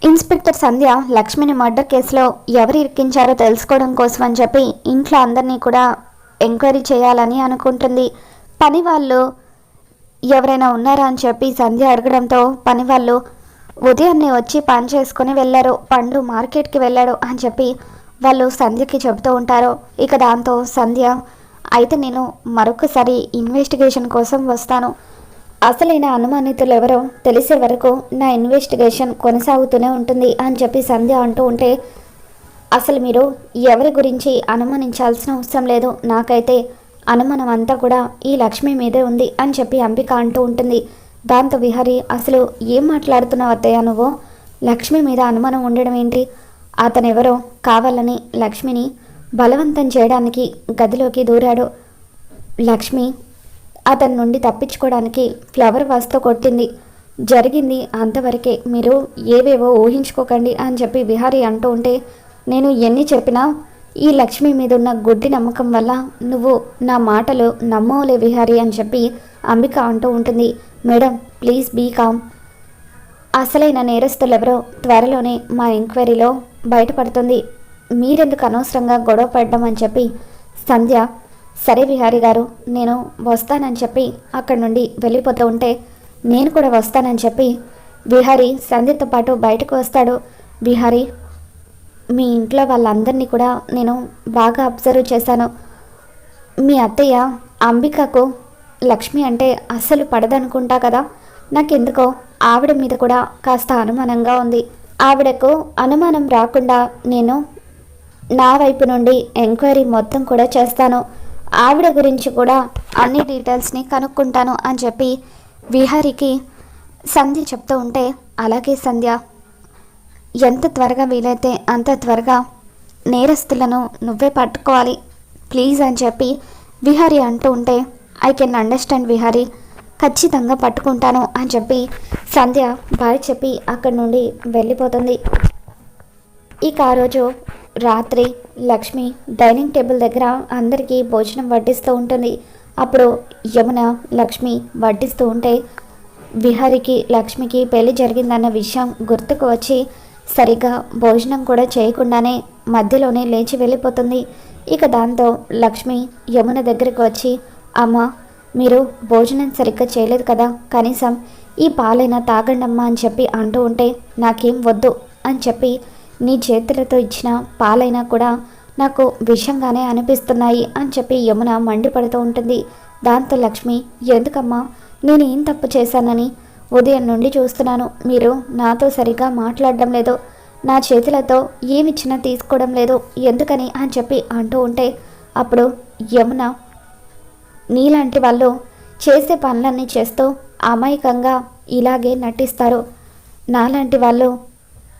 Inspector సంధ్య లక్ష్మిని murder కేసులో ఎవరు ఇరికించారో తెలుసుకోవడం కోసం అని చెప్పి ఇంట్లో అందరినీ కూడా ఎంక్వైరీ చేయాలని అనుకుంటుంది. పని వాళ్ళు ఎవరైనా ఉన్నారా అని చెప్పి సంధ్య అడగడంతో పని వాళ్ళు ఉదయాన్నే వచ్చి పని చేసుకుని వెళ్ళారు, పండు మార్కెట్కి వెళ్ళాడు అని చెప్పి వాళ్ళు సంధ్యకి చెబుతూ ఉంటారు. ఇక దాంతో సంధ్య అయితే నేను మరొకసారి ఇన్వెస్టిగేషన్ కోసం వస్తాను, అసలైన అనుమానితులు ఎవరో తెలిసే వరకు నా ఇన్వెస్టిగేషన్ కొనసాగుతూనే ఉంటుంది అని చెప్పి సంధ్య అంటూ ఉంటే, అసలు మీరు ఎవరి గురించి అనుమానించాల్సిన అవసరం లేదు, నాకైతే అనుమానం అంతా కూడా ఈ లక్ష్మి మీదే ఉంది అని చెప్పి అంబిక అంటూ ఉంటుంది. దాంతో విహారి అసలు ఏం మాట్లాడుతున్నావు అత్తయ్య, నువ్వు లక్ష్మి మీద అనుమానం ఉండడం ఏంటి? అతనెవరో కావాలని లక్ష్మిని బలవంతం చేయడానికి గదిలోకి దూరాడు. లక్ష్మి అతని నుండి తప్పించుకోవడానికి ఫ్లవర్ వాస్తో కొట్టింది, జరిగింది అంతవరకే, మీరు ఏవేవో ఊహించుకోకండి అని చెప్పి విహారీ అంటూ ఉంటే, నేను ఎన్ని చెప్పినా ఈ లక్ష్మి మీద ఉన్న గుడ్డి నమ్మకం వల్ల నువ్వు నా మాటలు నమ్మవులే విహారీ అని చెప్పి అంబిక అంటూ ఉంటుంది. మేడం ప్లీజ్ బీ కామ్, అసలైన నేరస్తులు ఎవరో త్వరలోనే మా ఎంక్వైరీలో బయటపడుతుంది, మీరెందుకు అనవసరంగా గొడవ పడ్డం అని చెప్పి సంధ్య, సరే విహారీ గారు నేను వస్తానని చెప్పి అక్కడి నుండి వెళ్ళిపోతూ ఉంటే, నేను కూడా వస్తానని చెప్పి విహారీ సంధ్యతో పాటు బయటకు వస్తాడు. విహారీ మీ ఇంట్లో వాళ్ళందరినీ కూడా నేను బాగా అబ్జర్వ్ చేశాను, మీ అత్తయ్య అంబికకు లక్ష్మి అంటే అస్సలు పడదనుకుంటా కదా, నాకెందుకో ఆవిడ మీద కూడా కాస్త అనుమానంగా ఉంది, ఆవిడకు అనుమానం రాకుండా నేను నా వైపు నుండి ఎంక్వైరీ మొత్తం కూడా చేస్తాను, ఆవిడ గురించి కూడా అన్ని డీటెయిల్స్ని కనుక్కుంటాను అని చెప్పి విహారీకి సంధ్య చెప్తూ ఉంటే, అలాగే సంధ్య ఎంత త్వరగా వీలైతే అంత త్వరగా నేరస్తులను నువ్వే పట్టుకోవాలి ప్లీజ్ అని చెప్పి విహారీ అంటూ ఉంటే, ఐ కెన్ అండర్స్టాండ్ విహారీ, ఖచ్చితంగా పట్టుకుంటాను అని చెప్పి సంధ్య బాయ్ చెప్పి అక్కడి నుండి వెళ్ళిపోతుంది. ఇక ఆ రోజు రాత్రి లక్ష్మి డైనింగ్ టేబుల్ దగ్గర అందరికీ భోజనం వడ్డిస్తూ ఉంటుంది. అప్పుడు యమున లక్ష్మి వడ్డిస్తూ ఉంటే విహారికి లక్ష్మికి పెళ్లి జరిగిందన్న విషయం గుర్తుకు వచ్చి సరిగ్గా భోజనం కూడా చేయకుండానే మధ్యలోనే లేచి వెళ్ళిపోతుంది. ఇక దాంతో లక్ష్మి యమున దగ్గరికి వచ్చి, అమ్మ మీరు భోజనం సరిగ్గా చేయలేదు కదా, కనీసం ఈ పాలైనా తాగండమ్మా అని చెప్పి అంటూ ఉంటే, నాకేం వద్దు అని చెప్పి నీ చేతులతో ఇచ్చిన పాలైనా కూడా నాకు విషంగానే అనిపిస్తున్నాయి అని చెప్పి యమున మండిపడుతూ ఉంటుంది. దాంతో లక్ష్మి, ఎందుకమ్మా నేను ఏం తప్పు చేశానని ఉదయం నుండి చూస్తున్నాను, మీరు నాతో సరిగా మాట్లాడడం లేదు, నా చేతులతో ఏమిచ్చినా తీసుకోవడం లేదు, ఎందుకని అని చెప్పి అంటూ ఉంటే, అప్పుడు యమున, నీలాంటి వాళ్ళు చేసే పనులన్నీ చేస్తూ అమాయకంగా ఇలాగే నటిస్తారు, నాలాంటి వాళ్ళు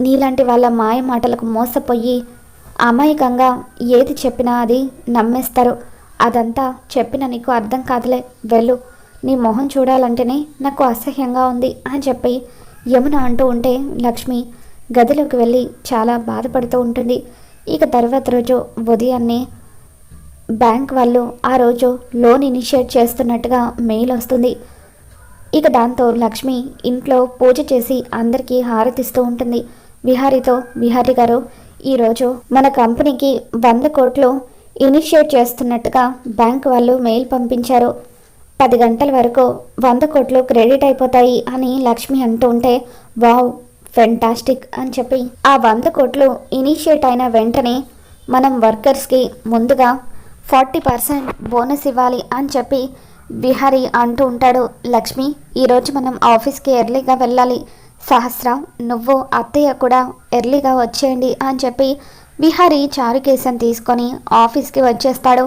నీలాంటి వాళ్ళ మాయ మాటలకు మోసపోయి అమాయకంగా ఏది చెప్పినా అది నమ్మేస్తారు, అదంతా చెప్పిన నీకు అర్థం కాదులే, వెళ్ళు, నీ మొహం చూడాలంటేనే నాకు అసహ్యంగా ఉంది అని చెప్పి యమున అంటూ ఉంటే లక్ష్మి గదిలోకి వెళ్ళి చాలా బాధపడుతూ ఉంటుంది. ఇక తర్వాత రోజు ఉదయాన్నే బ్యాంక్ వాళ్ళు ఆ రోజు లోన్ ఇనిషియేట్ చేస్తున్నట్టుగా మెయిల్ వస్తుంది. ఇక దాంతో లక్ష్మి ఇంట్లో పూజ చేసి అందరికీ హారతిస్తూ ఉంటుంది. విహారీతో, విహారీ గారు ఈరోజు మన కంపెనీకి 100 కోట్లు ఇనిషియేట్ చేస్తున్నట్టుగా బ్యాంక్ వాళ్ళు మెయిల్ పంపించారు, 10 గంటల వరకు 100 కోట్లు క్రెడిట్ అయిపోతాయి అని లక్ష్మి అంటూ ఉంటే, వావ్ ఫెంటాస్టిక్ అని చెప్పి ఆ 100 కోట్లు ఇనిషియేట్ అయిన వెంటనే మనం వర్కర్స్కి ముందుగా 40% బోనస్ ఇవ్వాలి అని చెప్పి విహారీ అంటూ ఉంటాడు. లక్ష్మి ఈరోజు మనం ఆఫీస్కి ఎర్లీగా వెళ్ళాలి, సహస్ర నువ్వు అత్తయ్య కూడా ఎర్లీగా వచ్చేయండి అని చెప్పి విహారీ చారుకేశం తీసుకొని ఆఫీస్కి వచ్చేస్తాడు.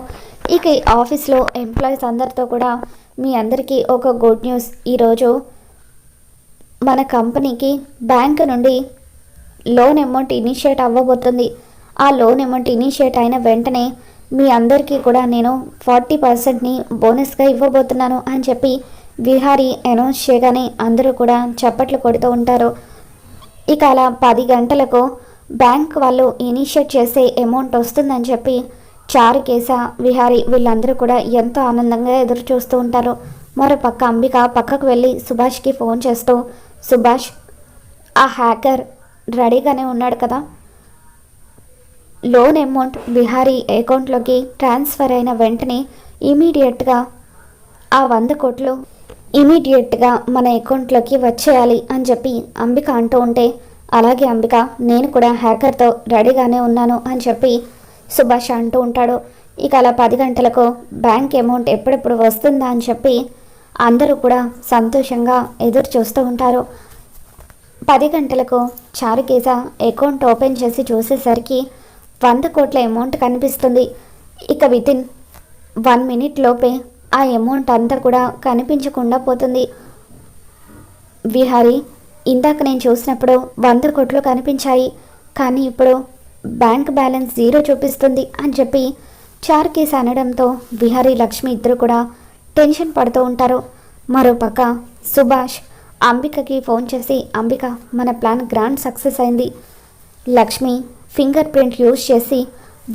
ఇక ఆఫీస్లో ఎంప్లాయీస్ అందరితో కూడా, మీ అందరికీ ఒక గుడ్ న్యూస్, ఈరోజు మన కంపెనీకి బ్యాంక్ నుండి లోన్ అమౌంట్ ఇనిషియేట్ అవ్వబోతుంది, ఆ లోన్ అమౌంట్ ఇనిషియేట్ అయిన వెంటనే మీ అందరికీ కూడా నేను 40%ని బోనస్గా ఇవ్వబోతున్నాను అని చెప్పి విహారీ అనౌన్స్ చేయగానే అందరూ కూడా చప్పట్లు కొడుతూ ఉంటారు. ఇక అలా 10 గంటలకు బ్యాంక్ వాళ్ళు ఇనిషియేట్ చేసే అమౌంట్ వస్తుందని చెప్పి చారుకేశ, విహారీ వీళ్ళందరూ కూడా ఎంతో ఆనందంగా ఎదురు చూస్తూ ఉంటారు. మరో పక్క అంబిక పక్కకు వెళ్ళి సుభాష్కి ఫోన్ చేస్తూ, సుభాష్ ఆ హ్యాకర్ రెడీగానే ఉన్నాడు కదా. లోన్ అమౌంట్ విహారీ అకౌంట్లోకి ట్రాన్స్ఫర్ అయిన వెంటనే ఇమీడియట్గా ఆ 100 కోట్లు ఇమీడియట్గా మన అకౌంట్లోకి వచ్చేయాలి అని చెప్పి అంబిక అంటూ ఉంటే, అలాగే అంబిక, నేను కూడా హ్యాకర్తో రెడీగానే ఉన్నాను అని చెప్పి సుభాష్ అంటూ ఉంటాడు. ఇక అలా 10 గంటలకు బ్యాంక్ అమౌంట్ ఎప్పుడెప్పుడు వస్తుందా అని చెప్పి అందరూ కూడా సంతోషంగా ఎదురు చూస్తూ ఉంటారు. 10 గంటలకు చారుకేశ అకౌంట్ ఓపెన్ చేసి చూసేసరికి 100 కోట్ల అమౌంట్ కనిపిస్తుంది. ఇక వితిన్ 1 మినిట్ లోపే ఆ అమౌంట్ అంతా కూడా కనిపించకుండా పోతుంది. విహారీ, ఇందాక నేను చూసినప్పుడు 100 కోట్లు కనిపించాయి, కానీ ఇప్పుడు బ్యాంక్ బ్యాలెన్స్ 0 చూపిస్తుంది అని చెప్పి చారుకేశ అనడంతో విహారీ లక్ష్మి ఇద్దరు కూడా టెన్షన్ పడుతూ ఉంటారు. మరోపక్క సుభాష్ అంబికకి ఫోన్ చేసి, అంబిక, మన ప్లాన్ గ్రాండ్ సక్సెస్ అయింది. లక్ష్మి ఫింగర్ ప్రింట్ యూజ్ చేసి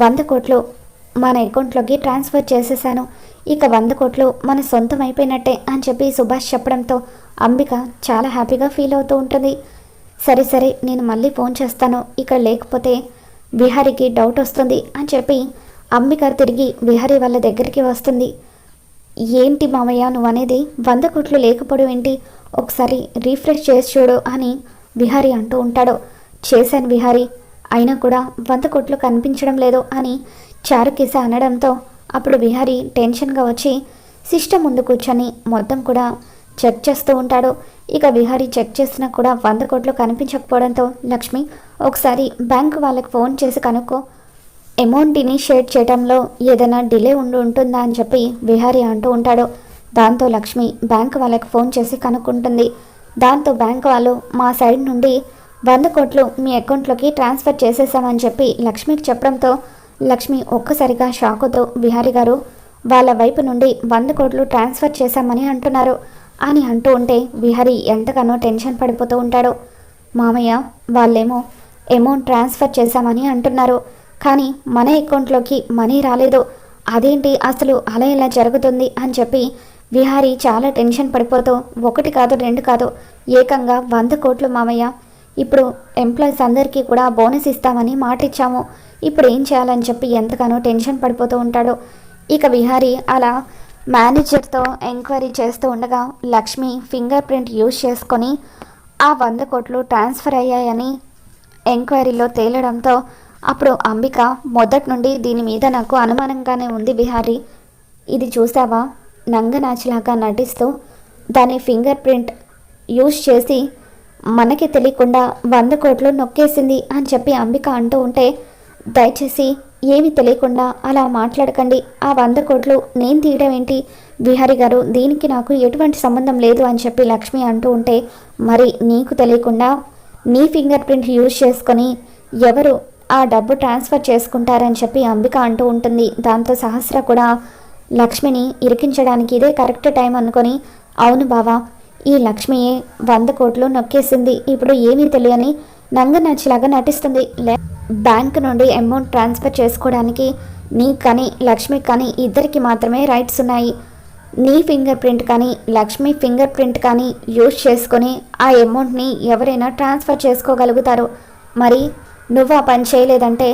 100 కోట్లు మన అకౌంట్లోకి ట్రాన్స్ఫర్ చేసేసాను. ఇక 100 కోట్లు మన సొంతం అయిపోయినట్టే అని చెప్పి సుభాష్ చెప్పడంతో అంబిక చాలా హ్యాపీగా ఫీల్ అవుతూ ఉంటుంది. సరే సరే, నేను మళ్ళీ ఫోన్ చేస్తాను, ఇక్కడ లేకపోతే విహారీకి డౌట్ వస్తుంది అని చెప్పి అంబిక తిరిగి విహారీ వాళ్ళ దగ్గరికి వస్తుంది. ఏంటి మామయ్య నువ్వు అనేది, 100 కోట్లు లేకపోవడం ఏంటి, ఒకసారి రీఫ్రెష్ చేసి చూడు అని విహారీ అంటూ ఉంటాడు. చేశాను విహారీ, అయినా కూడా 100 కోట్లు కనిపించడం లేదు అని చారుకేశ అనడంతో అప్పుడు విహారీ టెన్షన్గా వచ్చి సిస్టమ్ ముందు కూర్చొని మొత్తం కూడా చెక్ చేస్తూ ఉంటాడు. ఇక విహారీ చెక్ చేసినా కూడా 100 కోట్లు కనిపించకపోవడంతో, లక్ష్మి ఒకసారి బ్యాంకు వాళ్ళకి ఫోన్ చేసి కనుక్కో, అమౌంట్ ఇనిషియేట్ చేయడంలో ఏదైనా డిలే ఉంటుందా అని చెప్పి విహారీ అంటూ ఉంటాడు. దాంతో లక్ష్మి బ్యాంకు వాళ్ళకి ఫోన్ చేసి కనుక్కుంటుంది. దాంతో బ్యాంకు వాళ్ళు మా సైడ్ నుండి 100 కోట్లు మీ అకౌంట్లోకి ట్రాన్స్ఫర్ చేసేసామని చెప్పి లక్ష్మికి చెప్పడంతో లక్ష్మి ఒక్కసారిగా షాక్ అవుతూ, విహారీ గారు, వాళ్ళ వైపు నుండి 100 కోట్లు ట్రాన్స్ఫర్ చేశామని అంటున్నారు అని అంటూ ఉంటే విహారీ ఎంతగానో టెన్షన్ పడిపోతూ ఉంటాడు. మామయ్య, వాళ్ళేమో అమౌంట్ ట్రాన్స్ఫర్ చేశామని అంటున్నారు, కానీ మన అకౌంట్లోకి మనీ రాలేదు, అదేంటి అసలు అలా ఇలా జరుగుతుంది అని చెప్పి విహారీ చాలా టెన్షన్ పడిపోతూ, 1 కాదు 2 కాదు, ఏకంగా 100 కోట్లు మామయ్య, ఇప్పుడు ఎంప్లాయీస్ అందరికీ కూడా బోనస్ ఇస్తామని మాట ఇచ్చాము, ఇప్పుడు ఏం చేయాలని చెప్పి ఎంతగానో టెన్షన్ పడిపోతూ ఉంటాడు. ఇక విహారీ అలా మేనేజర్తో ఎంక్వైరీ చేస్తూ ఉండగా లక్ష్మి ఫింగర్ ప్రింట్ యూజ్ చేసుకొని ఆ 100 కోట్లు ట్రాన్స్ఫర్ అయ్యాయని ఎంక్వైరీలో తేలడంతో అప్పుడు అంబిక, మొదటి నుండి దీని మీద నాకు అనుమానంగానే ఉంది విహారీ, ఇది చూసావా, నంగనాచిలాగా నటిస్తూ దాని ఫింగర్ ప్రింట్ యూజ్ చేసి మనకి తెలియకుండా 100 కోట్లు నొక్కేసింది అని చెప్పి అంబిక అంటూ ఉంటే, దయచేసి ఏమీ తెలియకుండా అలా మాట్లాడకండి, ఆ 100 కోట్లు నేను తీయడం ఏంటి విహారీ గారు, దీనికి నాకు ఎటువంటి సంబంధం లేదు అని చెప్పి లక్ష్మి అంటూ ఉంటే, మరి నీకు తెలియకుండా నీ ఫింగర్ ప్రింట్ యూజ్ చేసుకొని ఎవరు ఆ డబ్బు ట్రాన్స్ఫర్ చేసుకుంటారని చెప్పి అంబిక అంటూ ఉంటుంది. దాంతో సహస్ర కూడా లక్ష్మిని ఇరికించడానికి ఇదే కరెక్ట్ టైం అనుకొని, అవును బావా, ఈ లక్ష్మియే 100 కోట్లు నొక్కేసింది, ఇప్పుడు ఏమీ తెలియని నంగనచ్చిలాగా నటిస్తుంది, బ్యాంక్ నుండి అమౌంట్ ట్రాన్స్ఫర్ చేసుకోవడానికి నీకు కానీ లక్ష్మికి కానీ ఇద్దరికి మాత్రమే రైట్స్ ఉన్నాయి, నీ ఫింగర్ ప్రింట్ కానీ లక్ష్మి ఫింగర్ ప్రింట్ కానీ యూజ్ చేసుకొని ఆ అమౌంట్ని ఎవరైనా ట్రాన్స్ఫర్ చేసుకోగలుగుతారు, మరి నువ్వు ఆ పని చేయలేదంటే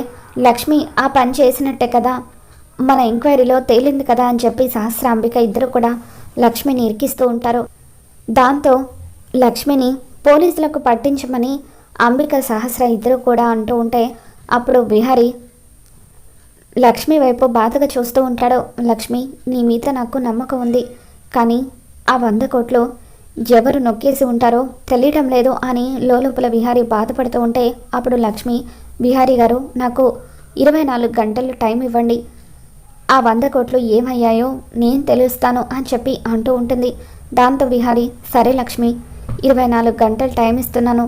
లక్ష్మి ఆ పని చేసినట్టే కదా, మన ఎంక్వైరీలో తేలింది కదా అని చెప్పి సహస్రాంబిక ఇద్దరు కూడా లక్ష్మిని ఇరికిస్తూ ఉంటారు. దాంతో లక్ష్మిని పోలీసులకు పట్టించమని అంబిక సహస్ర ఇద్దరు కూడా అంటూ ఉంటే అప్పుడు విహారీ లక్ష్మి వైపు బాధగా చూస్తూ ఉంటాడు. లక్ష్మి, నీ మీద నాకు నమ్మకం ఉంది, కానీ ఆ 100 కోట్లు ఎవరు నొక్కేసి ఉంటారో తెలియడం లేదు అని లోపల విహారీ బాధపడుతూ ఉంటే అప్పుడు లక్ష్మి, విహారీ గారు, నాకు 24 గంటలు టైం ఇవ్వండి, ఆ 100 కోట్లు ఏమయ్యాయో నేను తెలుస్తాను అని చెప్పి అంటూ ఉంటుంది. దాంతో విహారీ, సరే లక్ష్మి, 24 గంటలు టైం ఇస్తున్నాను,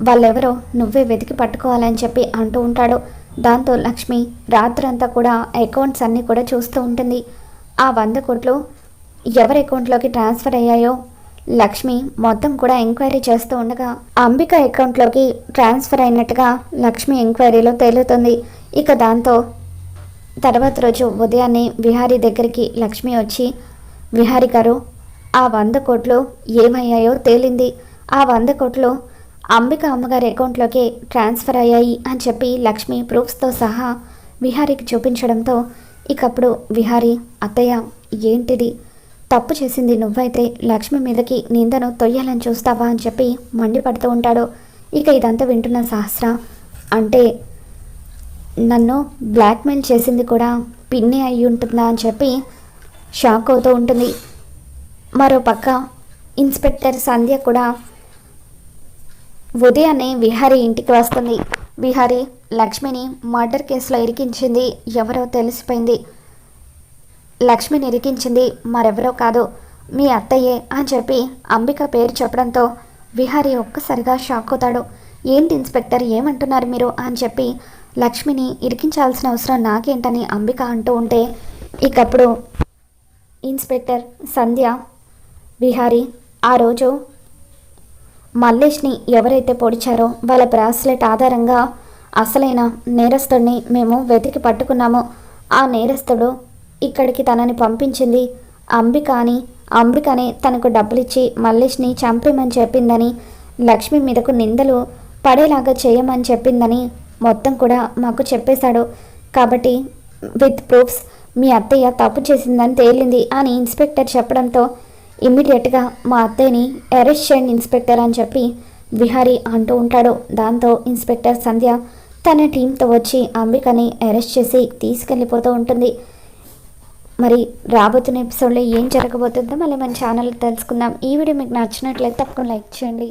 వాళ్ళెవరో నువ్వే వెతికి పట్టుకోవాలని చెప్పి అంటూ ఉంటాడు. దాంతో లక్ష్మి రాత్రంతా కూడా అకౌంట్స్ అన్నీ కూడా చూస్తూ ఉంటుంది. ఆ 100 కోట్లు ఎవరి అకౌంట్లోకి ట్రాన్స్ఫర్ అయ్యాయో లక్ష్మి మొత్తం కూడా ఎంక్వైరీ చేస్తూ ఉండగా అంబిక అకౌంట్లోకి ట్రాన్స్ఫర్ అయినట్టుగా లక్ష్మి ఎంక్వైరీలో తేలుతుంది. ఇక దాంతో తర్వాత రోజు ఉదయాన్నే విహారీ దగ్గరికి లక్ష్మి వచ్చి, విహారీ గారు, ఆ 100 కోట్లు ఏమయ్యాయో తేలింది, ఆ 100 కోట్లు అంబిక అమ్మగారి అకౌంట్లోకి ట్రాన్స్ఫర్ అయ్యాయి అని చెప్పి లక్ష్మి ప్రూఫ్స్తో సహా విహారీకి చూపించడంతో ఇకప్పుడు విహారీ, అత్తయ్య ఏంటిది, తప్పు చేసింది నువ్వైతే లక్ష్మి మీదకి నిందను తొయ్యాలని చూస్తావా అని చెప్పి మండిపడుతూ ఉంటాడు. ఇక ఇదంతా వింటున్న సహస్ర, అంటే నన్ను బ్లాక్మెయిల్ చేసింది కూడా పిన్ని అయి ఉంటుందా అని చెప్పి షాక్ అవుతూ ఉంటుంది. మరోపక్క ఇన్స్పెక్టర్ సంధ్య కూడా ఉదయాన్నే విహారీ ఇంటికి వస్తుంది. విహారీ, లక్ష్మిని మర్డర్ కేసులో ఇరికించింది ఎవరో తెలిసిపోయింది. లక్ష్మిని ఇరికించింది మరెవరో కాదు, మీ అత్తయ్యే అని చెప్పి అంబిక పేరు చెప్పడంతో విహారీ ఒక్కసారిగా షాక్ అవుతాడు. ఏంటి ఇన్స్పెక్టర్, ఏమంటున్నారు మీరు అని చెప్పి లక్ష్మిని ఇరికించాల్సిన అవసరం నాకేంటని అంబిక అంటూ ఉంటే ఇకప్పుడు ఇన్స్పెక్టర్ సంధ్య, విహారీ, ఆ రోజు మల్లేష్ని ఎవరైతే పొడిచారో వాళ్ళ బ్రాస్లెట్ ఆధారంగా అసలైన నేరస్తుడిని మేము వెతికి పట్టుకున్నాము. ఆ నేరస్తుడు ఇక్కడికి తనని పంపించింది అంబికనే తనకు డబ్బులిచ్చి మల్లేష్ని చంపేమని చెప్పిందని, లక్ష్మి మీదకు నిందలు పడేలాగా చేయమని చెప్పిందని మొత్తం కూడా మాకు చెప్పేశాడు. కాబట్టి విత్ ప్రూఫ్స్ మీ అత్తయ్య తప్పు చేసిందని తేలింది అని ఇన్స్పెక్టర్ చెప్పడంతో ఇమ్మీడియట్గా మా అత్తయ్యని అరెస్ట్ చేయండి ఇన్స్పెక్టర్ అని చెప్పి విహారీ అంటూ ఉంటాడు. దాంతో ఇన్స్పెక్టర్ సంధ్య తన టీంతో వచ్చి అంబికని అరెస్ట్ చేసి తీసుకెళ్ళిపోతూ ఉంటుంది. మరి రాబోతున్న ఎపిసోడ్లో ఏం జరగబోతుందో మళ్ళీ మన ఛానల్ తెలుసుకుందాం. ఈ వీడియో మీకు నచ్చినట్లయితే తప్పకుండా లైక్ చేయండి.